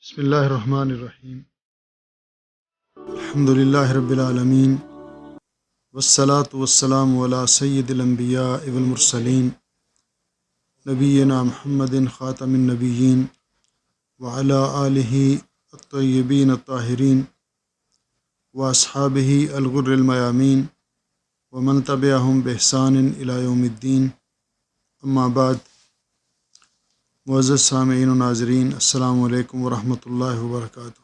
بسم اللہ الرحمن الرحیم الحمد للہ رب العالمین والصلاة والسلام علی سید الانبیاء والمرسلین نبینا محمد خاتم النبیین وعلی آلہ الطیبین الطاہرین واصحابہ الغر المیامین ومن تبعہم بإحسان الی یوم الدین اما بعد۔ معزز سامعین و ناظرین، السلام علیکم ورحمۃ اللہ وبرکاتہ۔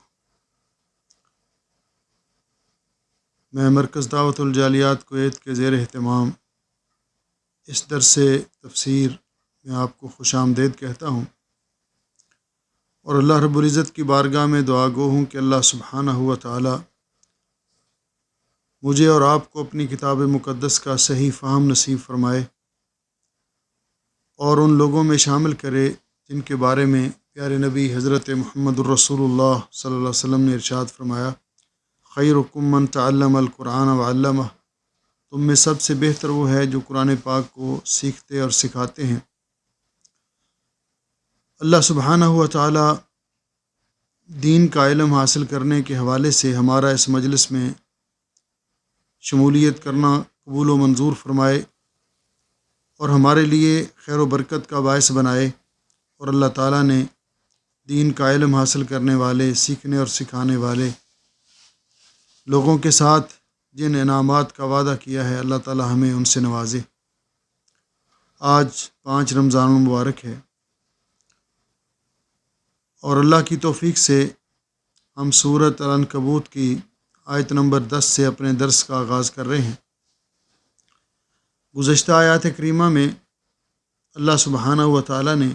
میں مرکز دعوت الجالیات کویت کے زیر اہتمام اس درس تفسیر میں آپ کو خوش آمدید کہتا ہوں، اور اللہ رب العزت کی بارگاہ میں دعا گو ہوں کہ اللہ سبحانہ و تعالی مجھے اور آپ کو اپنی کتاب مقدس کا صحیح فہم نصیب فرمائے، اور ان لوگوں میں شامل کرے جن کے بارے میں پیارے نبی حضرت محمد الرسول اللہ صلی اللہ علیہ وسلم نے ارشاد فرمایا، خیرکم من تعلم القرآن وعلمہ، تم میں سب سے بہتر وہ ہے جو قرآن پاک کو سیکھتے اور سکھاتے ہیں۔ اللہ سبحانہ و تعالی دین کا علم حاصل کرنے کے حوالے سے ہمارا اس مجلس میں شمولیت کرنا قبول و منظور فرمائے، اور ہمارے لیے خیر و برکت کا باعث بنائے، اور اللہ تعالیٰ نے دین کا علم حاصل کرنے والے، سیکھنے اور سکھانے والے لوگوں کے ساتھ جن انعامات کا وعدہ کیا ہے، اللہ تعالیٰ ہمیں ان سے نوازے۔ آج 5 رمضان المبارک ہے، اور اللہ کی توفیق سے ہم سورۃ العنکبوت کی آیت نمبر 10 سے اپنے درس کا آغاز کر رہے ہیں۔ گزشتہ آیات کریمہ میں اللہ سبحانہ و تعالیٰ نے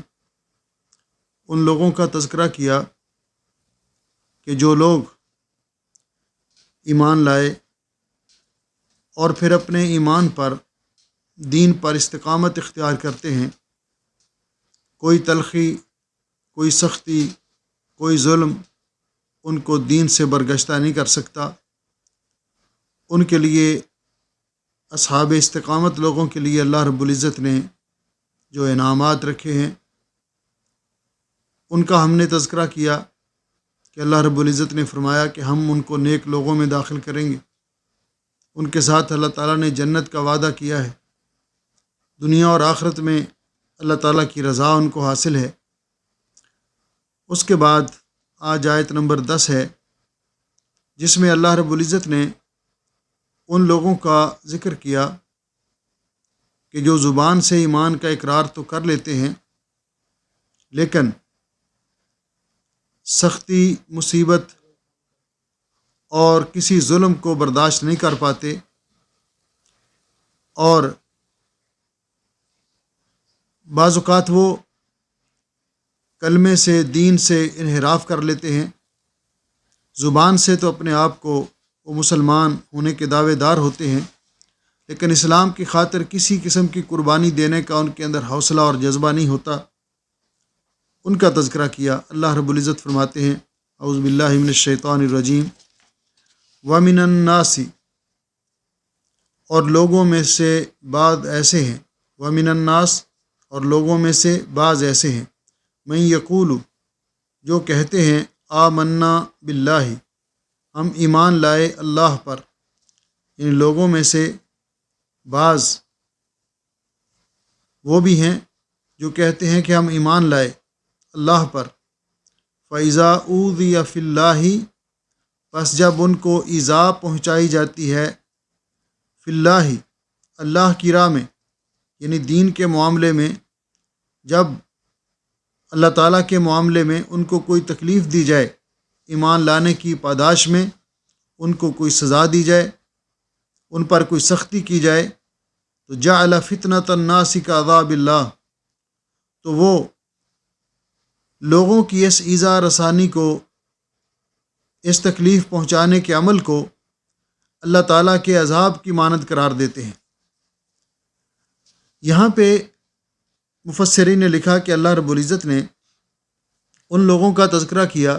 ان لوگوں کا تذکرہ کیا کہ جو لوگ ایمان لائے اور پھر اپنے ایمان پر، دین پر استقامت اختیار کرتے ہیں، کوئی تلخی، کوئی سختی، کوئی ظلم ان کو دین سے برگشتہ نہیں کر سکتا۔ ان کے لیے، اصحاب استقامت لوگوں کے لیے اللہ رب العزت نے جو انعامات رکھے ہیں ان کا ہم نے تذکرہ کیا کہ اللہ رب العزت نے فرمایا کہ ہم ان کو نیک لوگوں میں داخل کریں گے۔ ان کے ساتھ اللہ تعالیٰ نے جنت کا وعدہ کیا ہے، دنیا اور آخرت میں اللہ تعالیٰ کی رضا ان کو حاصل ہے۔ اس کے بعد آج آیت نمبر 10 ہے، جس میں اللہ رب العزت نے ان لوگوں کا ذکر کیا کہ جو زبان سے ایمان کا اقرار تو کر لیتے ہیں، لیکن سختی، مصیبت اور کسی ظلم کو برداشت نہیں کر پاتے، اور بعض اوقات وہ کلمے سے، دین سے انحراف کر لیتے ہیں۔ زبان سے تو اپنے آپ کو وہ مسلمان ہونے کے دعوے دار ہوتے ہیں، لیکن اسلام کی خاطر کسی قسم کی قربانی دینے کا ان کے اندر حوصلہ اور جذبہ نہیں ہوتا۔ ان کا تذکرہ کیا۔ اللہ رب العزت فرماتے ہیں، اعوذ باللہ من الشیطان الرجیم، وَمِنَ النَّاسِ، اور لوگوں میں سے بعض ایسے ہیں، وَمِنَ النَّاسِ، اور لوگوں میں سے بعض ایسے ہیں، مَن یقول، جو کہتے ہیں، آمنا باللہ، ہم ایمان لائے اللہ پر۔ ان لوگوں میں سے بعض وہ بھی ہیں جو کہتے ہیں کہ ہم ایمان لائے اللہ پر، فَإِذَا أُوذِيَ فِي اللَّهِ، پس جب ان کو ایذا پہنچائی جاتی ہے، فی اللہ، اللہ کی راہ میں، یعنی دین کے معاملے میں، جب اللہ تعالیٰ کے معاملے میں ان کو کوئی تکلیف دی جائے، ایمان لانے کی پاداش میں ان کو کوئی سزا دی جائے، ان پر کوئی سختی کی جائے، تو جعل فتنۃ الناس کعذاب اللہ، تو وہ لوگوں کی اس ایذا رسانی کو، اس تکلیف پہنچانے کے عمل کو اللہ تعالیٰ کے عذاب کی مانند قرار دیتے ہیں۔ یہاں پہ مفسرین نے لکھا کہ اللہ رب العزت نے ان لوگوں کا تذکرہ کیا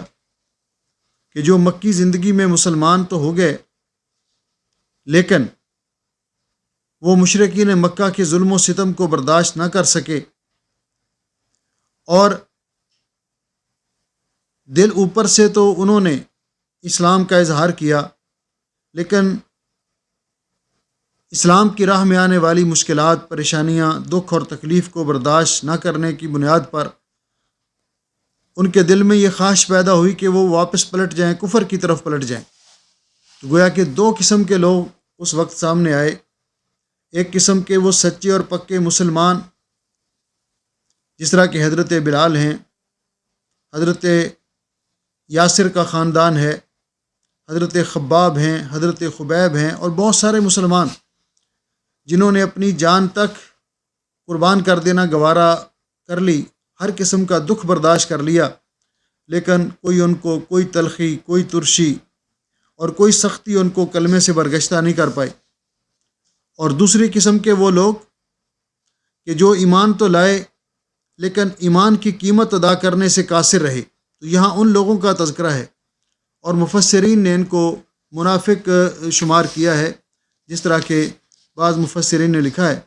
کہ جو مکی زندگی میں مسلمان تو ہو گئے، لیکن وہ مشرکین مکہ کے ظلم و ستم کو برداشت نہ کر سکے، اور دل اوپر سے تو انہوں نے اسلام کا اظہار کیا، لیکن اسلام کی راہ میں آنے والی مشکلات، پریشانیاں، دکھ اور تکلیف کو برداشت نہ کرنے کی بنیاد پر ان کے دل میں یہ خواہش پیدا ہوئی کہ وہ واپس پلٹ جائیں، کفر کی طرف پلٹ جائیں۔ تو گویا کہ دو قسم کے لوگ اس وقت سامنے آئے۔ ایک قسم کے وہ سچے اور پکے مسلمان، جس طرح کہ حضرت بلال ہیں، حضرت یاسر کا خاندان ہے، حضرت خباب ہیں، حضرت خبیب ہیں، اور بہت سارے مسلمان جنہوں نے اپنی جان تک قربان کر دینا گوارا کر لی، ہر قسم کا دکھ برداشت کر لیا، لیکن کوئی ان کو کوئی تلخی، کوئی ترشی اور کوئی سختی ان کو کلمے سے برگشتہ نہیں کر پائی۔ اور دوسری قسم کے وہ لوگ کہ جو ایمان تو لائے لیکن ایمان کی قیمت ادا کرنے سے قاصر رہے، تو یہاں ان لوگوں کا تذکرہ ہے، اور مفسرین نے ان کو منافق شمار کیا ہے، جس طرح کہ بعض مفسرین نے لکھا ہے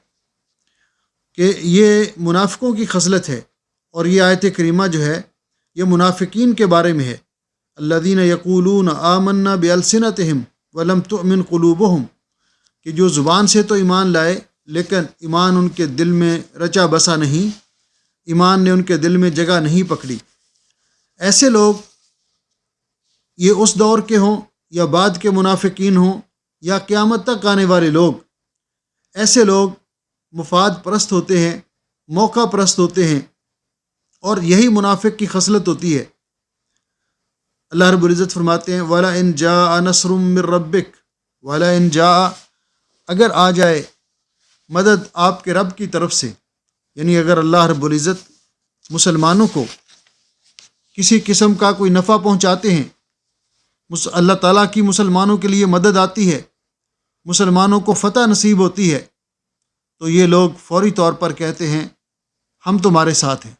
کہ یہ منافقوں کی خصلت ہے، اور یہ آیت کریمہ جو ہے یہ منافقین کے بارے میں ہے۔ الذین یقولون آمنا بألسنتہم ولم تؤمن قلوبہم، کہ جو زبان سے تو ایمان لائے لیکن ایمان ان کے دل میں رچا بسا نہیں، ایمان نے ان کے دل میں جگہ نہیں پکڑی۔ ایسے لوگ، یہ اس دور کے ہوں یا بعد کے منافقین ہوں یا قیامت تک آنے والے لوگ، ایسے لوگ مفاد پرست ہوتے ہیں، موقع پرست ہوتے ہیں، اور یہی منافق کی خصلت ہوتی ہے۔ اللہ رب العزت فرماتے ہیں وَلَئِن جَاءَ نَصْرٌ مِّن رَبِّكَ، وَلَئِن جَاءَ، اگر آ جائے مدد آپ کے رب کی طرف سے، یعنی اگر اللہ رب العزت مسلمانوں کو کسی قسم کا کوئی نفع پہنچاتے ہیں، اللہ تعالیٰ کی مسلمانوں کے لیے مدد آتی ہے، مسلمانوں کو فتح نصیب ہوتی ہے، تو یہ لوگ فوری طور پر کہتے ہیں ہم تمہارے ساتھ ہیں۔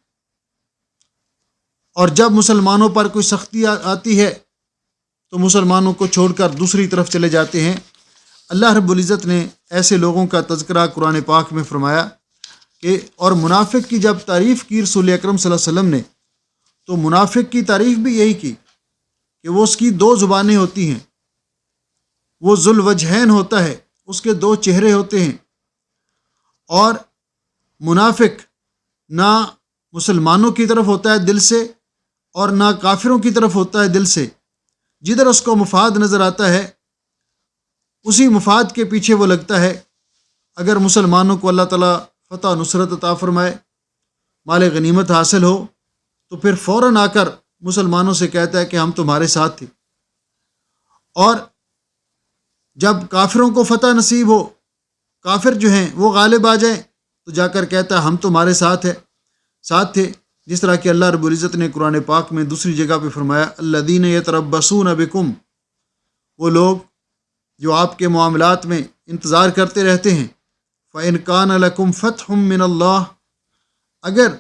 اور جب مسلمانوں پر کوئی سختی آتی ہے تو مسلمانوں کو چھوڑ کر دوسری طرف چلے جاتے ہیں۔ اللہ رب العزت نے ایسے لوگوں کا تذکرہ قرآن پاک میں فرمایا کہ اور منافق کی جب تعریف کی رسول اکرم صلی اللہ علیہ وسلم نے، تو منافق کی تعریف بھی یہی کی کہ وہ اس کی دو زبانیں ہوتی ہیں، وہ ذو الوجہین ہوتا ہے، اس کے دو چہرے ہوتے ہیں، اور منافق نہ مسلمانوں کی طرف ہوتا ہے دل سے اور نہ کافروں کی طرف ہوتا ہے دل سے، جدھر اس کو مفاد نظر آتا ہے اسی مفاد کے پیچھے وہ لگتا ہے۔ اگر مسلمانوں کو اللہ تعالیٰ فتح و نصرت عطا فرمائے، مال غنیمت حاصل ہو، تو پھر فوراً آ کر مسلمانوں سے کہتا ہے کہ ہم تمہارے ساتھ تھے، اور جب کافروں کو فتح نصیب ہو، کافر جو ہیں وہ غالب آ جائیں، تو جا کر کہتا ہے ہم تمہارے ساتھ تھے، جس طرح کہ اللہ رب العزت نے قرآن پاک میں دوسری جگہ پہ فرمایا الذین یتربصون بکم، وہ لوگ جو آپ کے معاملات میں انتظار کرتے رہتے ہیں۔ فَإِنْ كَانَ لَكُمْ فَتْحٌ مِّنَ اللَّهِ، اگر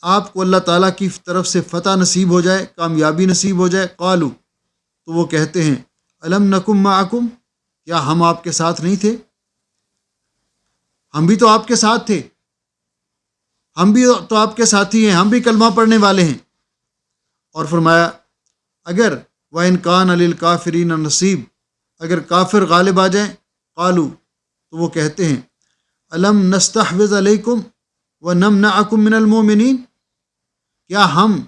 آپ کو اللہ تعالیٰ کی طرف سے فتح نصیب ہو جائے، کامیابی نصیب ہو جائے، قالوا، تو وہ کہتے ہیں الم نکم معکم، کیا ہم آپ کے ساتھ نہیں تھے؟ ہم بھی تو آپ کے ساتھ تھے، ہم بھی تو آپ کے ساتھی ہیں، ہم بھی کلمہ پڑھنے والے ہیں۔ اور فرمایا اگر وَإِنْ كَانَ لِلْكَافِرِينَ نصیب، اگر کافر غالب آ جائیں، قالوا، تو وہ کہتے ہیں الم نستحوذ علیکم ونمنعکم من المؤمنین، کیا ہم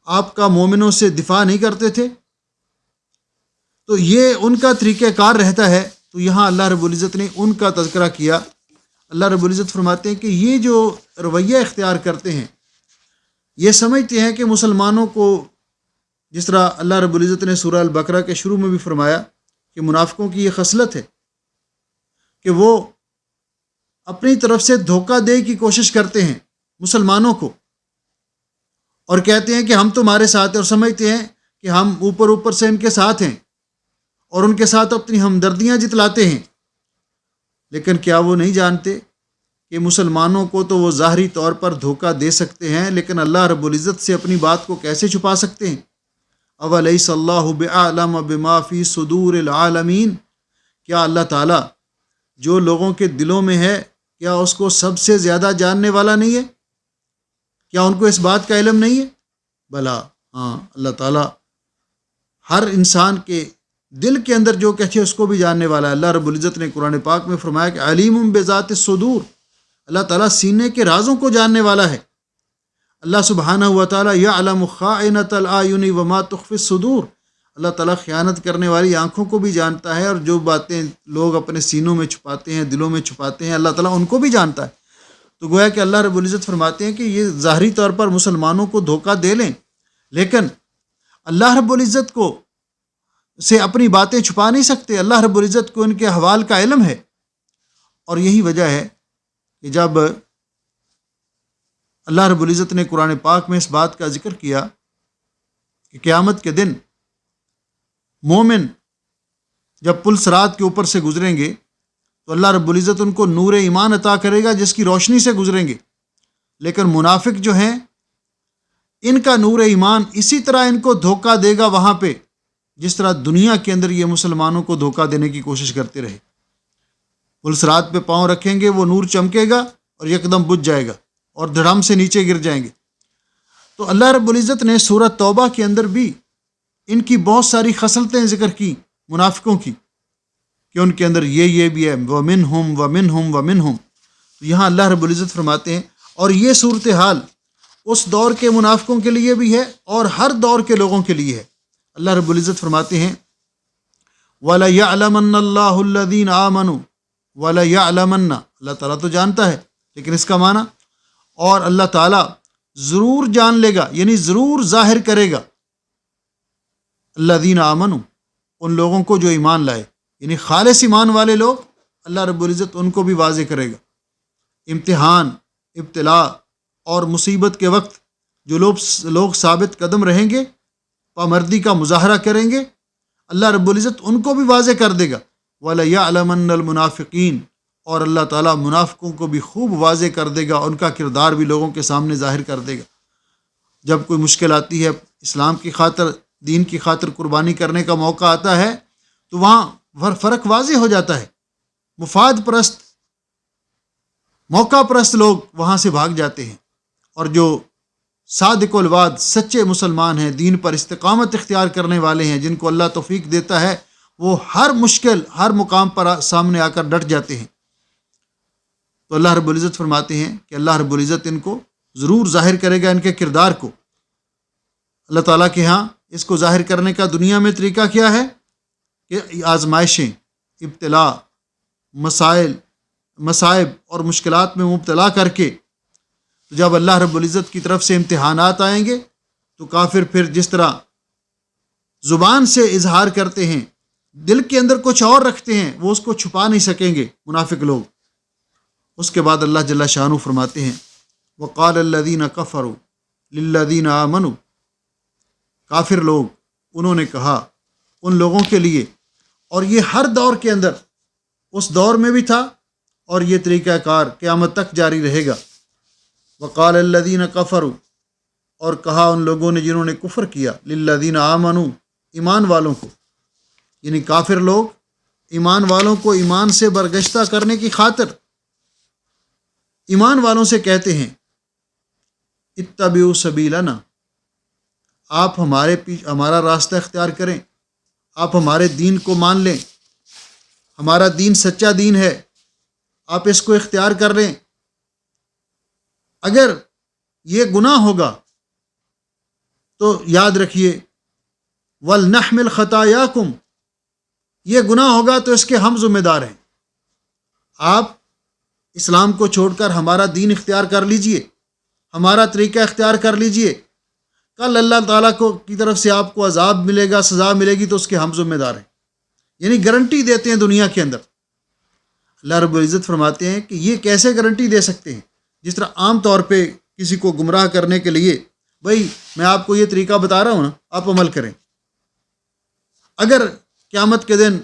آپ کا مومنوں سے دفاع نہیں کرتے تھے؟ تو یہ ان کا طریقہ کار رہتا ہے۔ تو یہاں اللہ رب العزت نے ان کا تذکرہ کیا۔ اللہ رب العزت فرماتے ہیں کہ یہ جو رویہ اختیار کرتے ہیں، یہ سمجھتے ہیں کہ مسلمانوں کو، جس طرح اللہ رب العزت نے سورہ البقرہ کے شروع میں بھی فرمایا کہ منافقوں کی یہ خصلت ہے کہ وہ اپنی طرف سے دھوکہ دے کی کوشش کرتے ہیں مسلمانوں کو، اور کہتے ہیں کہ ہم تمہارے ساتھ ہیں، اور سمجھتے ہیں کہ ہم اوپر سے ان کے ساتھ ہیں اور ان کے ساتھ اپنی ہمدردیاں جتلاتے ہیں، لیکن کیا وہ نہیں جانتے کہ مسلمانوں کو تو وہ ظاہری طور پر دھوکہ دے سکتے ہیں، لیکن اللہ رب العزت سے اپنی بات کو کیسے چھپا سکتے ہیں؟ اولیس اللہ بأعلم بما فی صدور العالمین، کیا اللہ تعالیٰ جو لوگوں کے دلوں میں ہے، کیا اس کو سب سے زیادہ جاننے والا نہیں ہے؟ کیا ان کو اس بات کا علم نہیں ہے؟ بلا، ہاں، اللہ تعالیٰ ہر انسان کے دل کے اندر جو کچھ ہے اس کو بھی جاننے والا ہے۔ اللہ رب العزت نے قرآن پاک میں فرمایا کہ علیم بذات الصدور، اللہ تعالیٰ سینے کے رازوں کو جاننے والا ہے۔ اللہ سبحانہ و تعالیٰ یعلم خائنۃ الاعین وما تخفی الصدور، اللہ تعالیٰ خیانت کرنے والی آنکھوں کو بھی جانتا ہے، اور جو باتیں لوگ اپنے سینوں میں چھپاتے ہیں، دلوں میں چھپاتے ہیں، اللہ تعالیٰ ان کو بھی جانتا ہے۔ تو گویا کہ اللہ رب العزت فرماتے ہیں کہ یہ ظاہری طور پر مسلمانوں کو دھوکہ دے لیں، لیکن اللہ رب العزت کو سے اپنی باتیں چھپا نہیں سکتے۔ اللہ رب العزت کو ان کے احوال کا علم ہے، اور یہی وجہ ہے کہ جب اللہ رب العزت نے قرآن پاک میں اس بات کا ذکر کیا کہ قیامت کے دن مومن جب پل صراط کے اوپر سے گزریں گے تو اللہ رب العزت ان کو نور ایمان عطا کرے گا جس کی روشنی سے گزریں گے، لیکن منافق جو ہیں ان کا نور ایمان اسی طرح ان کو دھوکہ دے گا وہاں پہ جس طرح دنیا کے اندر یہ مسلمانوں کو دھوکہ دینے کی کوشش کرتے رہے۔ پل صراط پہ پاؤں رکھیں گے، وہ نور چمکے گا اور یکدم بجھ جائے گا اور دھڑام سے نیچے گر جائیں گے۔ تو اللہ رب العزت نے سورۃ توبہ کے اندر بھی ان کی بہت ساری خصلتیں ذکر کی منافقوں کی، کہ ان کے اندر یہ بھی ہے، وَمِنْهُمْ وَمِنْهُمْ وَمِنْهُمْ۔ تو یہاں اللہ رب العزت فرماتے ہیں، اور یہ صورتحال اس دور کے منافقوں کے لیے بھی ہے اور ہر دور کے لوگوں کے لیے ہے۔ اللہ رب العزت فرماتے ہیں وَلَيَعْلَمَنَّ اللَّهُ الَّذِينَ آمَنُوا وَلَيَعْلَمَنَّ، اللہ تعالیٰ تو جانتا ہے، لیکن اس کا معنی اور اللہ تعالیٰ ضرور جان لے گا، یعنی ضرور ظاہر کرے گا، الذین آمنوا، ان لوگوں کو جو ایمان لائے، یعنی خالص ایمان والے لوگ اللہ رب العزت ان کو بھی واضح کرے گا۔ امتحان، ابتلاء اور مصیبت کے وقت جو لوگ ثابت قدم رہیں گے، پامردی کا مظاہرہ کریں گے، اللہ رب العزت ان کو بھی واضح کر دے گا۔ وَلَيَعْلَمَنَّ الْمُنَافِقِينَ، اور اللہ تعالیٰ منافقوں کو بھی خوب واضح کر دے گا، ان کا کردار بھی لوگوں کے سامنے ظاہر کر دے گا۔ جب کوئی مشکل آتی ہے، اسلام کی خاطر، دین کی خاطر قربانی کرنے کا موقع آتا ہے، تو وہاں فرق واضح ہو جاتا ہے۔ مفاد پرست، موقع پرست لوگ وہاں سے بھاگ جاتے ہیں، اور جو صادق الوعد، سچے مسلمان ہیں، دین پر استقامت اختیار کرنے والے ہیں، جن کو اللہ توفیق دیتا ہے، وہ ہر مشکل، ہر مقام پر سامنے آ کر ڈٹ جاتے ہیں۔ تو اللہ رب العزت فرماتے ہیں کہ اللہ رب العزت ان کو ضرور ظاہر کرے گا، ان کے کردار کو۔ اللہ تعالیٰ کے ہاں اس کو ظاہر کرنے کا دنیا میں طریقہ کیا ہے کہ آزمائشیں، ابتلاء، مصائب اور مشکلات میں مبتلا کر کے، تو جب اللہ رب العزت کی طرف سے امتحانات آئیں گے تو کافر پھر جس طرح زبان سے اظہار کرتے ہیں، دل کے اندر کچھ اور رکھتے ہیں، وہ اس کو چھپا نہیں سکیں گے منافق لوگ۔ اس کے بعد اللہ جل شانہ فرماتے ہیں وَقَالَ الَّذِينَ كَفَرُوا لِلَّذِينَ آمَنُوا، کافر لوگ انہوں نے کہا ان لوگوں کے لیے، اور یہ ہر دور کے اندر، اس دور میں بھی تھا اور یہ طریقہ کار قیامت تک جاری رہے گا۔ وَقَالَ الَّذِينَ كَفَرُوا، اور کہا ان لوگوں نے جنہوں نے کفر کیا، لِلَّذِينَ آمَنُوا، ایمان والوں کو، یعنی کافر لوگ ایمان والوں کو ایمان سے برگشتہ کرنے کی خاطر ایمان والوں سے کہتے ہیں اتبعوا سبیلنا، آپ ہمارا راستہ اختیار کریں، آپ ہمارے دین کو مان لیں، ہمارا دین سچا دین ہے، آپ اس کو اختیار کر لیں۔ اگر یہ گناہ ہوگا تو یاد رکھیے وَلْنَحْمِلْ خَطَايَاكُمْ، یہ گناہ ہوگا تو اس کے ہم ذمہ دار ہیں۔ آپ اسلام کو چھوڑ کر ہمارا دین اختیار کر لیجئے، ہمارا طریقہ اختیار کر لیجئے، کل اللہ تعالیٰ کی طرف سے آپ کو عذاب ملے گا، سزا ملے گی، تو اس کے ہم ذمہ دار ہیں۔ یعنی گارنٹی دیتے ہیں دنیا کے اندر۔ اللہ رب العزت فرماتے ہیں کہ یہ کیسے گارنٹی دے سکتے ہیں؟ جس طرح عام طور پہ کسی کو گمراہ کرنے کے لیے، بھائی میں آپ کو یہ طریقہ بتا رہا ہوں نا، آپ عمل کریں، اگر قیامت کے دن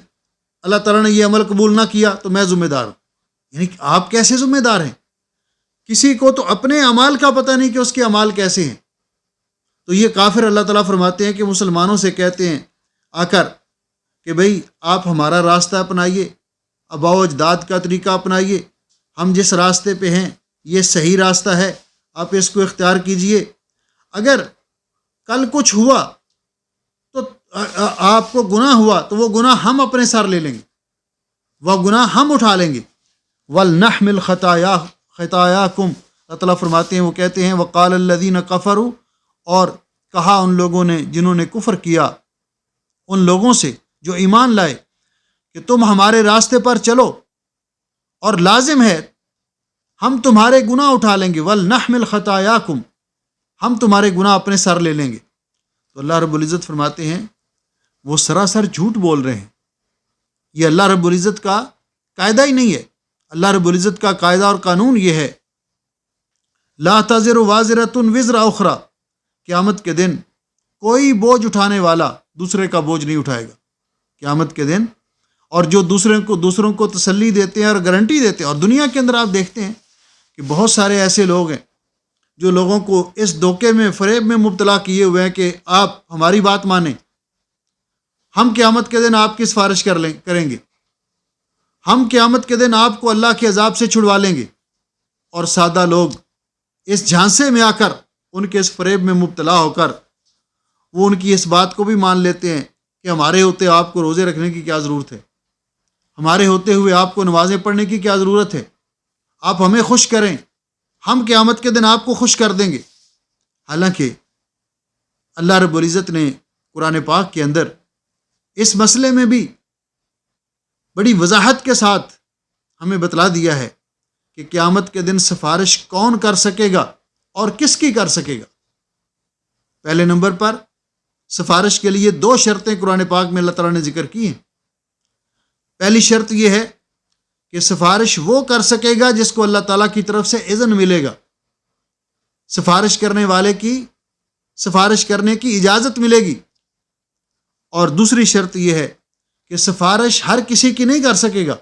اللہ تعالیٰ نے یہ عمل قبول نہ کیا تو میں ذمہ دار ہوں۔ یعنی کہ آپ کیسے ذمہ دار ہیں؟ کسی کو تو اپنے اعمال کا پتہ نہیں کہ اس کے اعمال کیسے ہیں۔ تو یہ کافر اللہ تعالیٰ فرماتے ہیں کہ مسلمانوں سے کہتے ہیں آ کر کہ بھئی آپ ہمارا راستہ اپنائیے، آباء و اجداد کا طریقہ اپنائیے، ہم جس راستے پہ ہیں یہ صحیح راستہ ہے، آپ اس کو اختیار کیجئے۔ اگر کل کچھ ہوا تو آپ کو گناہ ہوا تو وہ گناہ ہم اپنے سر لے لیں گے، وہ گناہ ہم اٹھا لیں گے۔ وَلْنَحْمِلْ خَطَايَاكُمْ، اللہ تعالیٰ فرماتے ہیں، وہ کہتے ہیں وَقَالَ الَّذِينَ كَفَرُوا، اور کہا ان لوگوں نے جنہوں نے کفر کیا، ان لوگوں سے جو ایمان لائے، کہ تم ہمارے راستے پر چلو اور لازم ہے ہم تمہارے گناہ اٹھا لیں گے۔ وَلْنَحْمِلْ خَطَايَاكُمْ، ہم تمہارے گناہ اپنے سر لے لیں گے۔ تو اللہ رب العزت فرماتے ہیں وہ سراسر جھوٹ بول رہے ہیں، یہ اللہ رب العزت کا قاعدہ ہی نہیں ہے۔ اللہ رب العزت کا قاعدہ اور قانون یہ ہے، لا تزر وازرۃ وزر اخری، قیامت کے دن کوئی بوجھ اٹھانے والا دوسرے کا بوجھ نہیں اٹھائے گا قیامت کے دن۔ اور جو دوسروں کو تسلی دیتے ہیں اور گارنٹی دیتے ہیں، اور دنیا کے اندر آپ دیکھتے ہیں کہ بہت سارے ایسے لوگ ہیں جو لوگوں کو اس دھوکے میں، فریب میں مبتلا کیے ہوئے ہیں کہ آپ ہماری بات مانیں، ہم قیامت کے دن آپ کی سفارش کریں گے، ہم قیامت کے دن آپ کو اللہ کے عذاب سے چھڑوا لیں گے۔ اور سادہ لوگ اس جھانسے میں آ کر، ان کے اس فریب میں مبتلا ہو کر، وہ ان کی اس بات کو بھی مان لیتے ہیں کہ ہمارے ہوتے آپ کو روزے رکھنے کی کیا ضرورت ہے، ہمارے ہوتے ہوئے آپ کو نمازیں پڑھنے کی کیا ضرورت ہے، آپ ہمیں خوش کریں، ہم قیامت کے دن آپ کو خوش کر دیں گے۔ حالانکہ اللہ رب العزت نے قرآن پاک کے اندر اس مسئلے میں بھی بڑی وضاحت کے ساتھ ہمیں بتلا دیا ہے کہ قیامت کے دن سفارش کون کر سکے گا اور کس کی کر سکے گا۔ پہلے نمبر پر سفارش کے لیے 2 شرطیں قرآن پاک میں اللہ تعالیٰ نے ذکر کی ہیں۔ پہلی شرط یہ ہے کہ سفارش وہ کر سکے گا جس کو اللہ تعالیٰ کی طرف سے اذن ملے گا، سفارش کرنے والے کی سفارش کرنے کی اجازت ملے گی۔ اور دوسری شرط یہ ہے کہ سفارش ہر کسی کی نہیں کر سکے گا،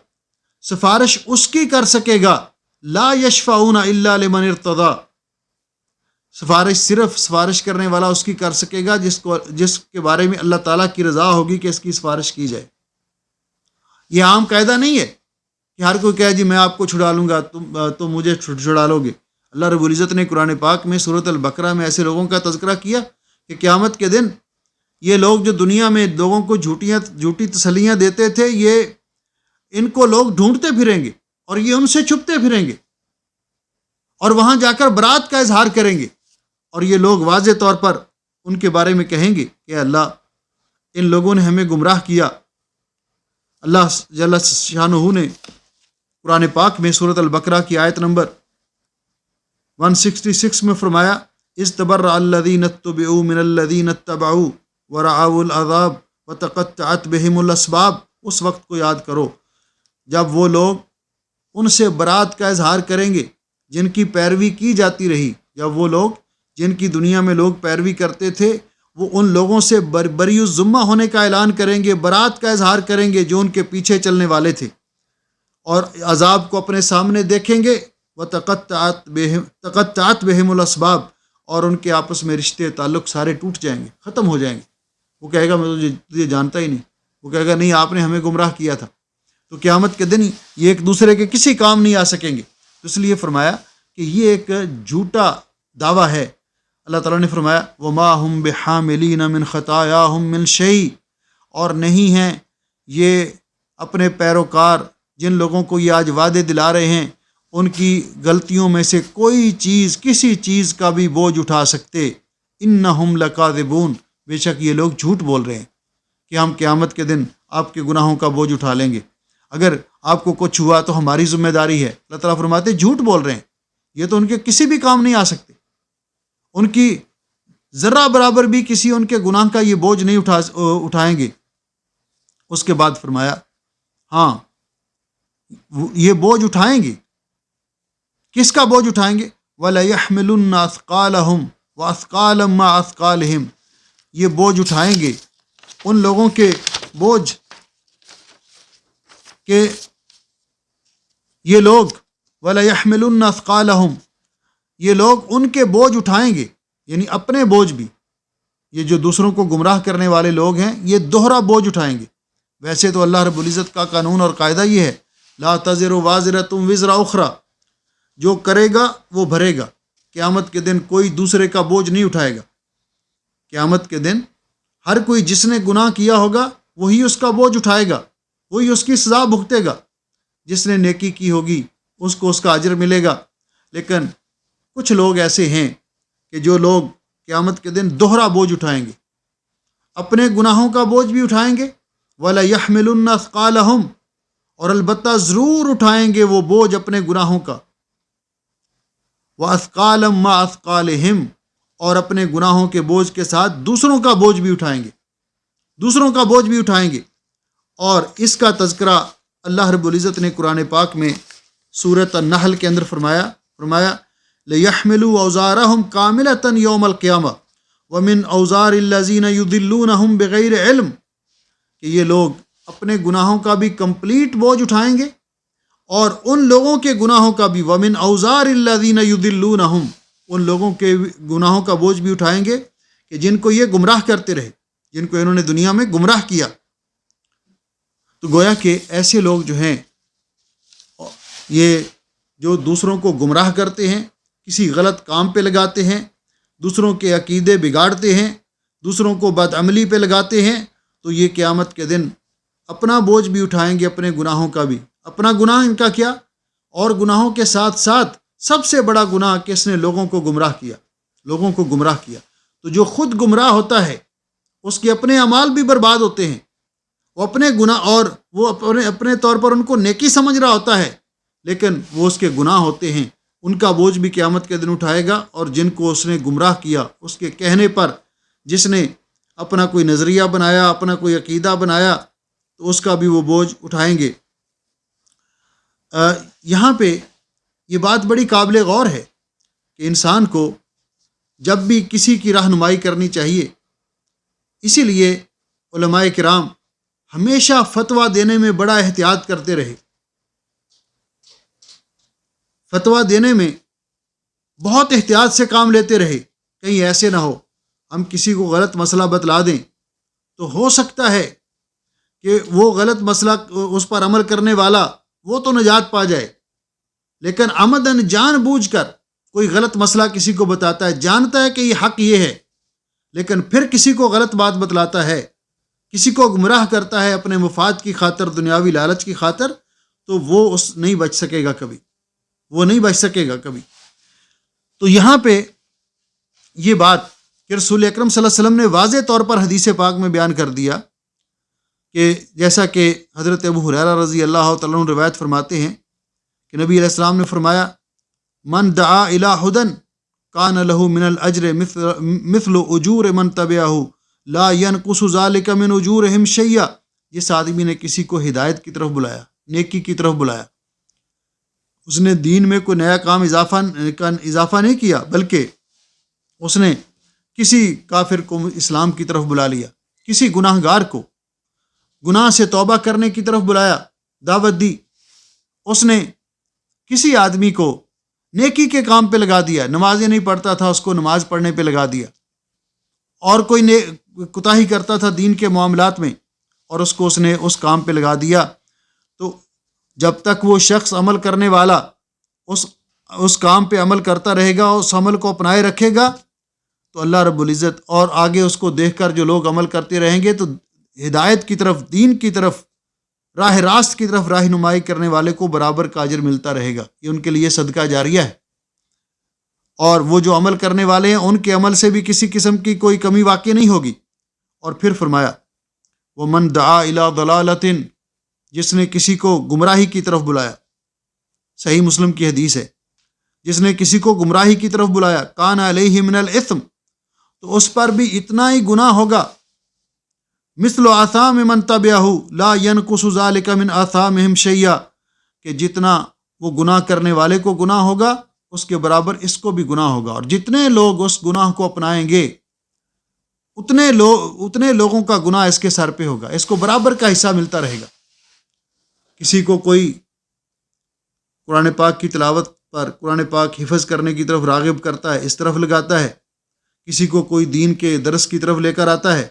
سفارش اس کی کر سکے گا، لا یشفعون الا لمن ارتضی، سفارش صرف سفارش کرنے والا اس کی کر سکے گا جس کے بارے میں اللہ تعالیٰ کی رضا ہوگی کہ اس کی سفارش کی جائے۔ یہ عام قاعدہ نہیں ہے کہ ہر کوئی کہے جی میں آپ کو چھڑا لوں گا، تم مجھے چھڑا لو گے۔ اللہ رب العزت نے قرآن پاک میں سورۃ البقرہ میں ایسے لوگوں کا تذکرہ کیا کہ قیامت کے دن یہ لوگ جو دنیا میں لوگوں کو جھوٹی تسلیاں دیتے تھے، یہ ان کو لوگ ڈھونڈتے پھریں گے اور یہ ان سے چھپتے پھریں گے، اور وہاں جا کر برات کا اظہار کریں گے، اور یہ لوگ واضح طور پر ان کے بارے میں کہیں گے کہ اللہ ان لوگوں نے ہمیں گمراہ کیا۔ اللہ جل شانہ نے قرآن پاک میں سورۃ البقرہ کی آیت نمبر 166 میں فرمایا اذتبرأ الذین اتبعوا من الذین اتبعوا ورعوا العذاب وتقطعت بهم الاسباب۔ اس وقت کو یاد کرو جب وہ لوگ ان سے برات کا اظہار کریں گے جن کی پیروی کی جاتی رہی، جب وہ لوگ جن کی دنیا میں لوگ پیروی کرتے تھے وہ ان لوگوں سے بری الذمہ ہونے کا اعلان کریں گے، برات کا اظہار کریں گے جو ان کے پیچھے چلنے والے تھے، اور عذاب کو اپنے سامنے دیکھیں گے۔ وتقطعت بهم الاسباب، اور ان کے آپس میں رشتے تعلق سارے ٹوٹ جائیں گے، ختم ہو جائیں گے۔ وہ کہے گا میں تجھے جانتا ہی نہیں، وہ کہے گا نہیں آپ نے ہمیں گمراہ کیا تھا۔ تو قیامت کے دن یہ ایک دوسرے کے کسی کام نہیں آ سکیں گے۔ تو اس لیے فرمایا کہ یہ ایک جھوٹا دعویٰ ہے۔ اللہ تعالیٰ نے فرمایا وَمَا هُمْ بِحَامِلِينَ مِنْ خَطَايَاهُمْ مِنْ شَيْءٍ، اور نہیں ہیں یہ اپنے پیروکار جن لوگوں کو یہ آج وعدے دلا رہے ہیں ان کی غلطیوں میں سے کوئی چیز، کسی چیز کا بھی بوجھ اٹھا سکتے۔ اِنَّهُمْ لَكَاذِبُونَ، بے شک یہ لوگ جھوٹ بول رہے ہیں کہ ہم قیامت کے دن آپ کے گناہوں کا بوجھ اٹھا لیں گے، اگر آپ کو کچھ ہوا تو ہماری ذمہ داری ہے۔ اللہ تعالیٰ فرماتے جھوٹ بول رہے ہیں، یہ تو ان کے کسی بھی کام نہیں آ سکتے، ان کی ذرہ برابر بھی کسی ان کے گناہ کا یہ بوجھ نہیں اٹھائیں گے۔ اس کے بعد فرمایا ہاں یہ بوجھ اٹھائیں گے، کس کا بوجھ اٹھائیں گے؟ وَلَيَحْمِلُنَّ أَثْقَالَهُمْ وَأَثْقَالًا مَّعَ أَثْقَالِهِمْ، یہ بوجھ اٹھائیں گے ان لوگوں کے بوجھ کہ یہ لوگ وَلَيَحْمِلُنَّ أَثْقَالَهُمْ، یہ لوگ ان کے بوجھ اٹھائیں گے، یعنی اپنے بوجھ بھی۔ یہ جو دوسروں کو گمراہ کرنے والے لوگ ہیں یہ دوہرا بوجھ اٹھائیں گے۔ ویسے تو اللہ رب العزت کا قانون اور قاعدہ یہ ہے لا تزر وازرۃ وزر اخری، جو کرے گا وہ بھرے گا، قیامت کے دن کوئی دوسرے کا بوجھ نہیں اٹھائے گا۔ قیامت کے دن ہر کوئی جس نے گناہ کیا ہوگا وہی اس کا بوجھ اٹھائے گا، وہی اس کی سزا بھگتے گا۔ جس نے نیکی کی ہوگی اس کو اس کا اجر ملے گا۔ لیکن کچھ لوگ ایسے ہیں کہ جو لوگ قیامت کے دن دوہرا بوجھ اٹھائیں گے، اپنے گناہوں کا بوجھ بھی اٹھائیں گے، وَلَيَحْمِلُنَّ أَثْقَالَهُمْ، اور البتہ ضرور اٹھائیں گے وہ بوجھ اپنے گناہوں کا، وَأَثْقَالًا مَّعَ أَثْقَالِهِمْ، اور اپنے گناہوں کے بوجھ کے ساتھ دوسروں کا بوجھ بھی اٹھائیں گے، دوسروں کا بوجھ بھی اٹھائیں گے۔ اور اس کا تذکرہ اللہ رب العزت نے قرآن پاک میں سورۃ النحل کے اندر فرمایا لِيَحْمِلُوا أَوْزَارَهُمْ كَامِلَةً يَوْمَ الْقِيَامَةِ وَمِنْ أَوْزَارِ الَّذِينَ يُضِلُّونَهُمْ بِغَيْرِ علم، کہ یہ لوگ اپنے گناہوں کا بھی کمپلیٹ بوجھ اٹھائیں گے اور ان لوگوں کے گناہوں کا بھی، وَمِنْ أَوْزَارِ الَّذِينَ يُضِلُّونَهُمْ، ان لوگوں کے گناہوں کا بوجھ بھی اٹھائیں گے کہ جن کو یہ گمراہ کرتے رہے، جن کو انہوں نے دنیا میں گمراہ کیا۔ تو گویا کہ ایسے لوگ جو ہیں یہ جو دوسروں کو گمراہ کرتے ہیں، کسی غلط کام پہ لگاتے ہیں، دوسروں کے عقیدے بگاڑتے ہیں، دوسروں کو بدعملی پہ لگاتے ہیں، تو یہ قیامت کے دن اپنا بوجھ بھی اٹھائیں گے، اپنے گناہوں کا بھی۔ اپنا گناہ ان کا کیا؟ اور گناہوں کے ساتھ ساتھ سب سے بڑا گناہ کہ اس نے لوگوں کو گمراہ کیا، لوگوں کو گمراہ کیا۔ تو جو خود گمراہ ہوتا ہے اس کے اپنے اعمال بھی برباد ہوتے ہیں، وہ اپنے گناہ، اور وہ اپنے طور پر ان کو نیکی سمجھ رہا ہوتا ہے، لیکن وہ اس کے گناہ ہوتے ہیں، ان کا بوجھ بھی قیامت کے دن اٹھائے گا۔ اور جن کو اس نے گمراہ کیا اس کے کہنے پر، جس نے اپنا کوئی نظریہ بنایا، اپنا کوئی عقیدہ بنایا، تو اس کا بھی وہ بوجھ اٹھائیں گے۔ یہاں پہ یہ بات بڑی قابل غور ہے کہ انسان کو جب بھی کسی کی رہنمائی کرنی چاہیے، اسی لیے علماء کرام ہمیشہ فتویٰ دینے میں بڑا احتیاط کرتے رہے، فتویٰ دینے میں بہت احتیاط سے کام لیتے رہے، کہیں ایسے نہ ہو ہم کسی کو غلط مسئلہ بتلا دیں تو ہو سکتا ہے کہ وہ غلط مسئلہ اس پر عمل کرنے والا وہ تو نجات پا جائے، لیکن عمدن جان بوجھ کر کوئی غلط مسئلہ کسی کو بتاتا ہے، جانتا ہے کہ یہ حق یہ ہے، لیکن پھر کسی کو غلط بات بتلاتا ہے، کسی کو گمراہ کرتا ہے اپنے مفاد کی خاطر، دنیاوی لالچ کی خاطر، تو وہ نہیں بچ سکے گا کبھی، وہ نہیں بچ سکے گا کبھی۔ تو یہاں پہ یہ بات کہ رسول اکرم صلی اللہ علیہ وسلم نے واضح طور پر حدیث پاک میں بیان کر دیا کہ جیسا کہ حضرت ابو ہریرہ رضی اللہ تعالیٰ عنہ روایت فرماتے ہیں کہ نبی علیہ السلام نے فرمایا من دعا الی ہدی کان لہ من الاجر مثل اجور من تبعہ لا ینقص ذلک من اجورہم شیئا۔ جس آدمی نے کسی کو ہدایت کی طرف بلایا، نیکی کی طرف بلایا، اس نے دین میں کوئی نیا کام اضافہ نہیں کیا، بلکہ اس نے کسی کافر کو اسلام کی طرف بلا لیا، کسی گناہ گار کو گناہ سے توبہ کرنے کی طرف بلایا، دعوت دی، اس نے کسی آدمی کو نیکی کے کام پہ لگا دیا، نمازیں نہیں پڑھتا تھا اس کو نماز پڑھنے پہ لگا دیا، اور کوئی کوتاہی کرتا تھا دین کے معاملات میں اور اس نے اس کام پہ لگا دیا، تو جب تک وہ شخص عمل کرنے والا اس کام پہ عمل کرتا رہے گا، اس عمل کو اپنائے رکھے گا، تو اللہ رب العزت اور آگے اس کو دیکھ کر جو لوگ عمل کرتے رہیں گے تو ہدایت کی طرف، دین کی طرف، راہ راست کی طرف رہنمائی کرنے والے کو برابر کا اجر ملتا رہے گا۔ یہ ان کے لیے صدقہ جاریہ ہے، اور وہ جو عمل کرنے والے ہیں ان کے عمل سے بھی کسی قسم کی کوئی کمی واقع نہیں ہوگی۔ اور پھر فرمایا وَمَن دَعَا إِلَىٰ ضَلَالَةٍ، جس نے کسی کو گمراہی کی طرف بلایا، صحیح مسلم کی حدیث ہے، جس نے کسی کو گمراہی کی طرف بلایا کان علیہ من الاثم، تو اس پر بھی اتنا ہی گناہ ہوگا، مثل آثام من تبعہ لا ینقص ذلک من آثامہم شیئا، کہ جتنا وہ گناہ کرنے والے کو گناہ ہوگا اس کے برابر اس کو بھی گناہ ہوگا، اور جتنے لوگ اس گناہ کو اپنائیں گے اتنے لوگوں کا گناہ اس کے سر پہ ہوگا، اس کو برابر کا حصہ ملتا رہے گا۔ کسی کو کوئی قرآن پاک کی تلاوت پر، قرآن پاک حفظ کرنے کی طرف راغب کرتا ہے، اس طرف لگاتا ہے، کسی کو کوئی دین کے درس کی طرف لے کر آتا ہے،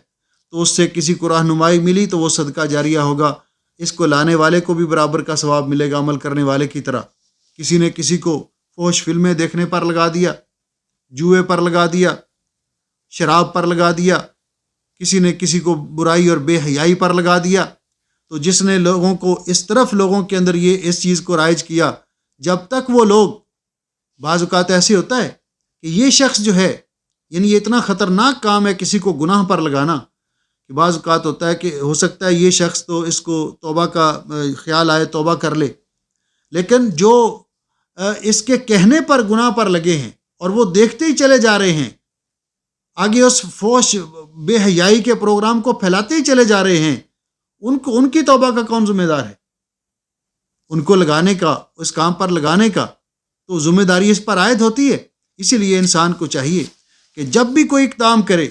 تو اس سے کسی کو رہنمائی ملی تو وہ صدقہ جاریہ ہوگا، اس کو لانے والے کو بھی برابر کا ثواب ملے گا عمل کرنے والے کی طرح۔ کسی نے کسی کو فحش فلمیں دیکھنے پر لگا دیا، جوئے پر لگا دیا، شراب پر لگا دیا، کسی نے کسی کو برائی اور بے حیائی پر لگا دیا، تو جس نے لوگوں کو اس طرف لوگوں کے اندر اس چیز کو رائج کیا، جب تک وہ لوگ، بعض اوقات ایسے ہوتا ہے کہ یہ شخص جو ہے، یعنی یہ اتنا خطرناک کام ہے کسی کو گناہ پر لگانا، کہ بعض اوقات ہوتا ہے کہ ہو سکتا ہے یہ شخص تو اس کو توبہ کا خیال آئے، توبہ کر لے، لیکن جو اس کے کہنے پر گناہ پر لگے ہیں اور وہ دیکھتے ہی چلے جا رہے ہیں، آگے اس فوش بے حیائی کے پروگرام کو پھیلاتے ہی چلے جا رہے ہیں، ان کی توبہ کا کون ذمہ دار ہے؟ ان کو لگانے کا، اس کام پر لگانے کا تو ذمہ داری اس پر عائد ہوتی ہے۔ اسی لیے انسان کو چاہیے کہ جب بھی کوئی اقدام کرے،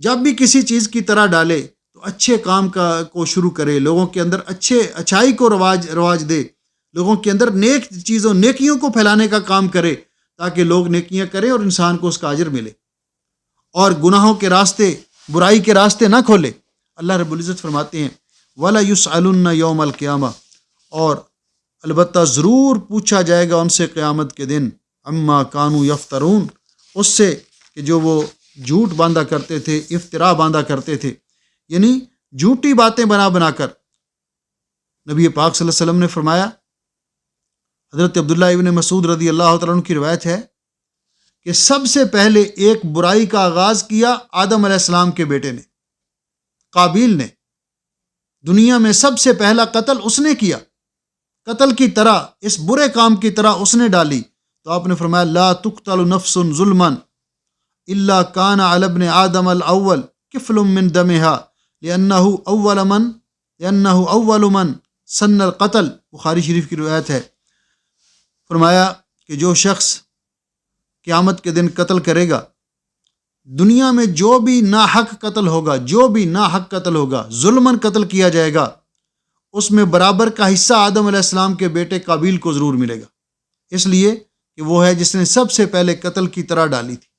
جب بھی کسی چیز کی طرح ڈالے، تو اچھے کام کو شروع کرے، لوگوں کے اندر اچھائی کو رواج دے، لوگوں کے اندر نیک چیزوں، نیکیوں کو پھیلانے کا کام کرے، تاکہ لوگ نیکیاں کریں اور انسان کو اس کا اجر ملے، اور گناہوں کے راستے، برائی کے راستے نہ کھولے۔ اللہ رب العزت فرماتے ہیں وَلَا يُسْأَلُنَّ يَوْمَ الْقِيَامَةِ، اور البتہ ضرور پوچھا جائے گا ان سے قیامت کے دن، اما کانوا یفترون، اس سے کہ جو وہ جھوٹ باندھا کرتے تھے، افترا باندھا کرتے تھے، یعنی جھوٹی باتیں بنا کر۔ نبی پاک صلی اللہ علیہ وسلم نے فرمایا، حضرت عبداللہ ابن مسعود رضی اللہ تعالیٰ عنہ کی روایت ہے کہ سب سے پہلے ایک برائی کا آغاز کیا آدم علیہ السلام کے بیٹے نے، قابیل نے۔ دنیا میں سب سے پہلا قتل اس نے کیا، قتل کی طرح، اس برے کام کی طرح اس نے ڈالی۔ تو آپ نے فرمایا لا تقتل نفس ظلما الا کان علی ابن آدم الاول کفل من دمها لانه اول من سن القتل، بخاری شریف کی روایت ہے۔ فرمایا کہ جو شخص قیامت کے دن قتل کرے گا، دنیا میں جو بھی ناحق قتل ہوگا، ظلماً قتل کیا جائے گا، اس میں برابر کا حصہ آدم علیہ السلام کے بیٹے قابیل کو ضرور ملے گا، اس لیے کہ وہ ہے جس نے سب سے پہلے قتل کی طرح ڈالی تھی۔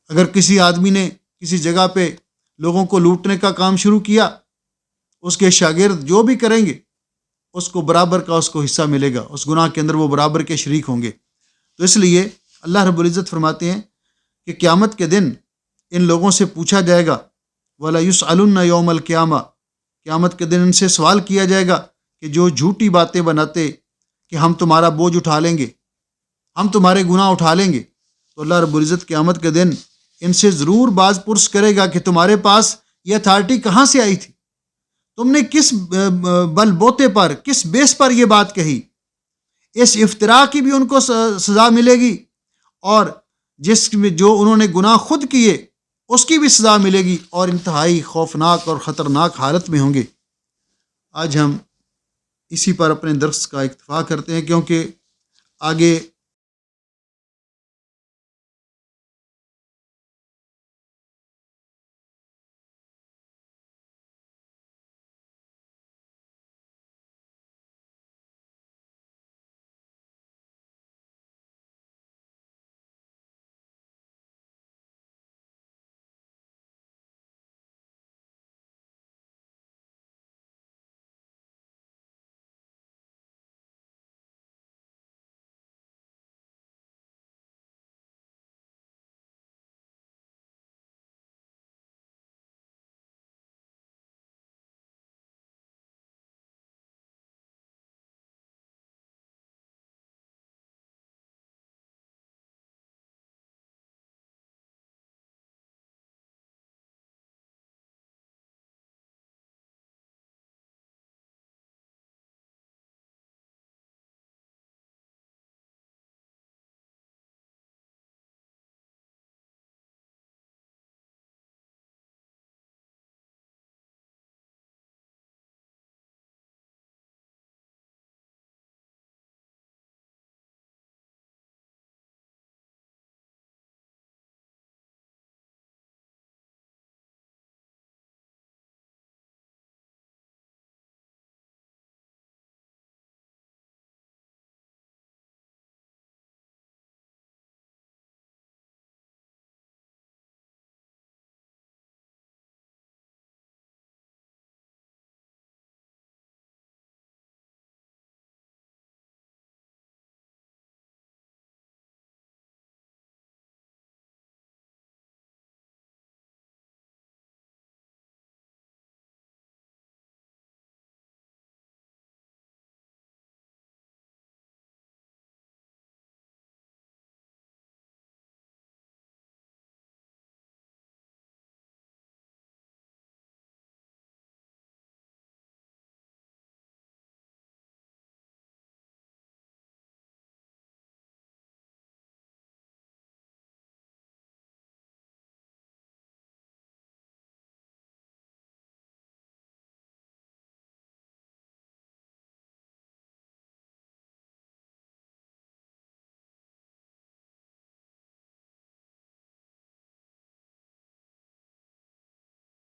اگر کسی آدمی نے کسی جگہ پہ لوگوں کو لوٹنے کا کام شروع کیا، اس کے شاگرد جو بھی کریں گے، اس کو برابر کا اس کو حصہ ملے گا، اس گناہ کے اندر وہ برابر کے شریک ہوں گے۔ تو اس لیے اللہ رب العزت فرماتے ہیں کہ قیامت کے دن ان لوگوں سے پوچھا جائے گا، وَلَا يُسْأَلُنَّ يَوْمَ الْقِيَامَةِ، قیامت کے دن ان سے سوال کیا جائے گا کہ جو جھوٹی باتیں بناتے کہ ہم تمہارا بوجھ اٹھا لیں گے، ہم تمہارے گناہ اٹھا لیں گے، تو اللہ رب العزت قیامت کے دن ان سے ضرور باز پرس کرے گا کہ تمہارے پاس یہ اتھارٹی کہاں سے آئی تھی، تم نے کس بل بوتے پر، کس بیس پر یہ بات کہی۔ اس افتراء کی بھی ان کو سزا ملے گی، اور جو انہوں نے گناہ خود کیے اس کی بھی سزا ملے گی، اور انتہائی خوفناک اور خطرناک حالت میں ہوں گے۔ آج ہم اسی پر اپنے درس کا اکتفا کرتے ہیں، کیونکہ آگے